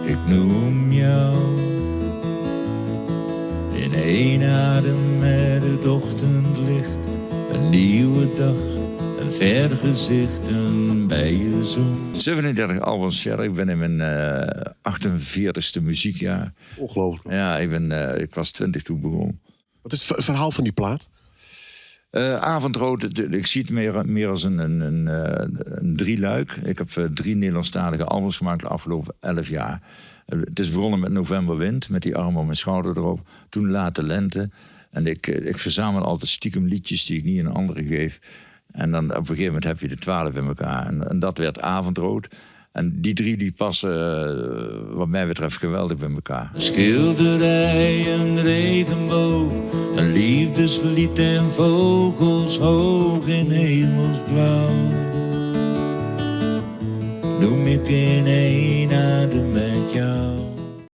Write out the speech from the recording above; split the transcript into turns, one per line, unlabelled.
ik noem jou. In één adem met het ochtendlicht, een nieuwe dag, een ver gezicht, een bij je zoen. 37 albums verder, ik ben in mijn 48ste muziekjaar.
Ongelooflijk.
Ja, ik was 20 toen begonnen.
Wat is het verhaal van die plaat?
Avondrood, ik zie het meer als een drieluik. Ik heb 3 Nederlandstalige albums gemaakt de afgelopen 11 jaar. Het is begonnen met Novemberwind, met die arm om mijn schouder erop. Toen Late Lente. En ik verzamel altijd stiekem liedjes die ik niet aan anderen geef. En dan op een gegeven moment heb je de 12 in elkaar. En dat werd Avondrood. En die 3 die passen wat mij betreft geweldig bij elkaar. Schilderij, een regenboog, een liefdeslied en vogels hoog in hemelsblauw. Noem ik in één adem met jou.